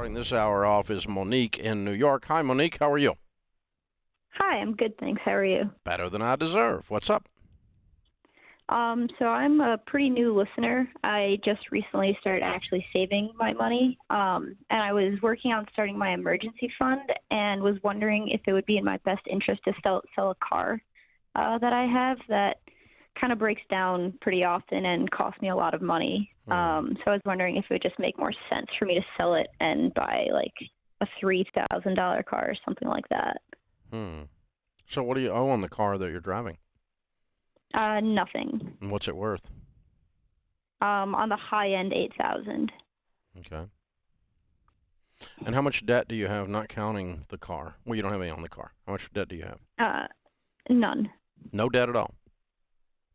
Starting this hour off is Monique in New York. Hi, Monique. How are you? Hi, I'm good, thanks. How are you? Better than I deserve. What's up? So I'm a pretty new listener. I just recently started actually saving my money, and I was working on starting my emergency fund and was wondering if it would be in my best interest to sell a car that I have that kind of breaks down pretty often and costs me a lot of money. So I was wondering if it would just make more sense for me to sell it and buy like a $3,000 car or something like that. Hmm. So what do you owe on the car that you're driving? Nothing. And what's it worth? On the high end, 8,000. Okay. And how much debt do you have, not counting the car? Well, you don't have any on the car. How much debt do you have? None. No debt at all.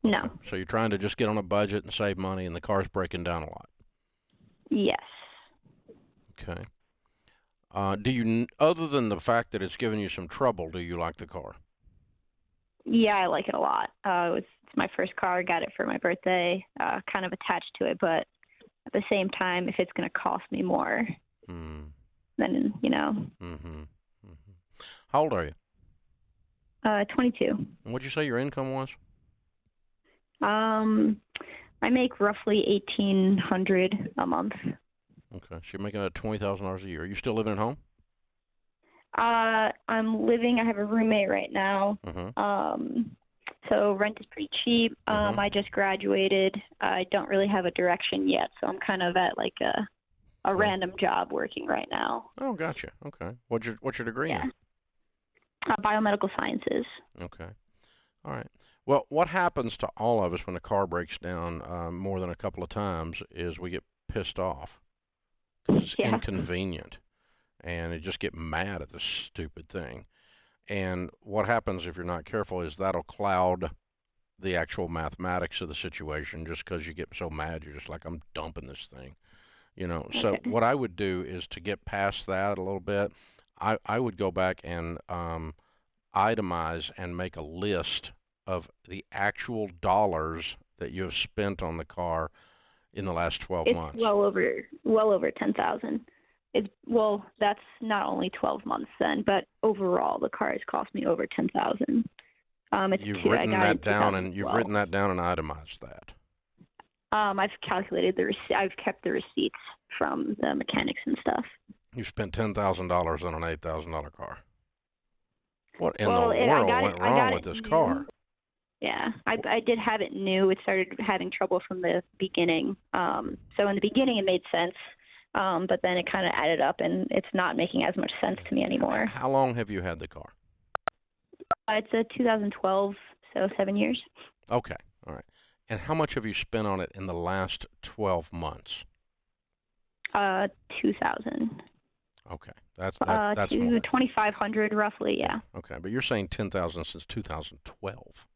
No. Okay. So you're trying to just get on a budget and save money, and the car's breaking down a lot. Yes. Okay. Other than the fact that it's giving you some trouble, do you like the car? Yeah, I like it a lot. It's my first car. I got it for my birthday. Kind of attached to it, but at the same time, if it's going to cost me more, Hmm. then Mm-hmm. Mm-hmm. How old are you? 22. And what'd you say your income was? I make roughly 1,800 a month. Okay. So you're making about $20,000 a year. Are you still living at home? I'm living. I have a roommate right now. Mm-hmm. So rent is pretty cheap. Mm-hmm. I just graduated. I don't really have a direction yet, so I'm kind of at like a Cool. random job working right now. Oh, gotcha. Okay. What's your degree Yeah. in? Biomedical sciences. Okay. All right. Well, what happens to all of us when a car breaks down more than a couple of times is we get pissed off because it's Yeah. inconvenient, and you just get mad at this stupid thing. And what happens if you're not careful is that'll cloud the actual mathematics of the situation just because you get so mad. You're just like, I'm dumping this thing. So Okay. what I would do is to get past that a little bit, I would go back and itemize and make a list of the actual dollars that you have spent on the car in the last 12 It's months. well over 10,000. That's not only 12 months then, but overall the car has cost me over 10,000. I got it in You've 2012. written that down and itemized that. I've calculated I've kept the receipts from the mechanics and stuff. You spent $10,000 on an $8,000 car. What in the Well, I world got it. went I wrong got with it this new. car? Yeah, I did have it new. It started having trouble from the beginning. So in the beginning it made sense, but then it kind of added up, and it's not making as much sense to me anymore. How long have you had the car? It's a 2012, so 7 years. Okay, all right. And how much have you spent on it in the last 12 months? 2,000. Okay, that's more. To 2,500 roughly. Yeah. Okay, but you're saying 10,000 since 2012.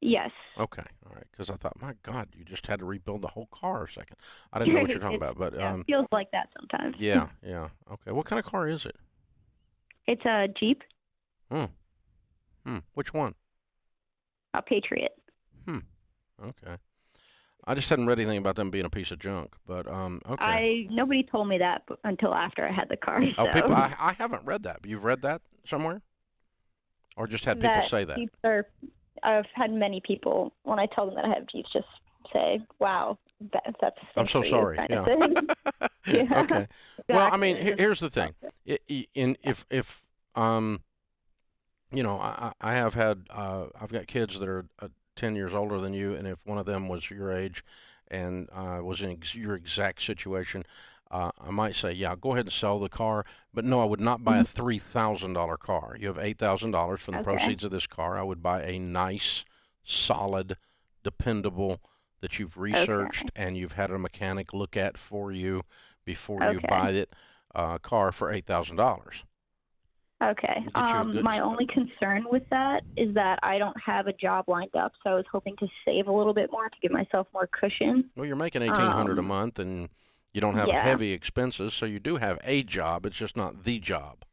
Yes. Okay, all right. Because I thought, my God, you just had to rebuild the whole car a second. I didn't know what you're talking about, but Yeah, it feels like that sometimes. yeah. Okay, what kind of car is it? It's a Jeep, Which one? a Patriot. Okay. I just hadn't read anything about them being a piece of junk, but okay. Nobody told me that until after I had the car. Oh, So people, I haven't read that. You've read that somewhere, or just had people that say that? Jeeps are. I've had many people when I tell them that I have Jeeps just say, "Wow, that's." I'm so for you," sorry. kind of Yeah. thing. Yeah. Okay. Well, I mean, Exactly. here's the thing. If I have had I've got kids that are 10 years older than you, and if one of them was your age and was in your exact situation, I might say, yeah, go ahead and sell the car. But no, I would not buy a Mhm. $3,000 car. You have $8,000 from the Okay. proceeds of this car. I would buy a nice, solid, dependable that you've researched Okay. and you've had a mechanic look at for you before you Okay. buy it car for $8,000. Okay. Get you a good. My only concern with that is that I don't have a job lined up, so I was hoping to save a little bit more to give myself more cushion. Well, you're making 1,800 a Um, month, and you don't have yeah, heavy expenses, so you do have a job. It's just not the job.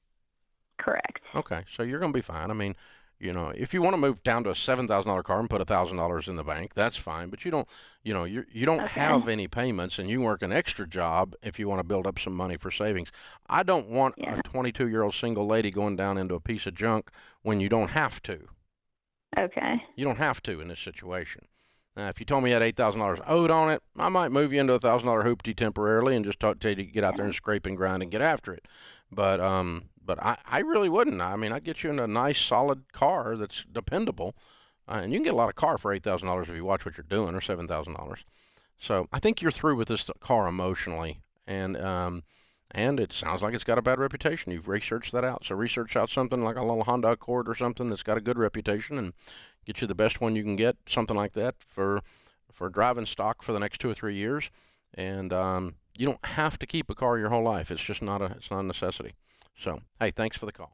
correct. Okay, so you're going to be fine. I mean, If you want to move down to a $7,000 car and put $1,000 in the bank, that's fine. But you don't Okay. have any payments, and you work an extra job if you want to build up some money for savings. I don't want a Yeah. 22-year-old single lady going down into a piece of junk when you don't have to. Okay. You don't have to in this situation. If you told me you had $8,000 owed on it, I might move you into $1,000 hoopty temporarily and just tell you to get out there Yeah. and scrape and grind and get after it. But I really wouldn't. I mean, I'd get you in a nice, solid car that's dependable, and you can get a lot of car for $8,000 if you watch what you're doing, or $7,000. So I think you're through with this car emotionally, and it sounds like it's got a bad reputation. You've researched that out. So research out something like a little Honda Accord or something that's got a good reputation, and get you the best one you can get, something like that for driving stock for the next 2 or 3 years. And you don't have to keep a car your whole life. It's just not a necessity. So hey, thanks for the call.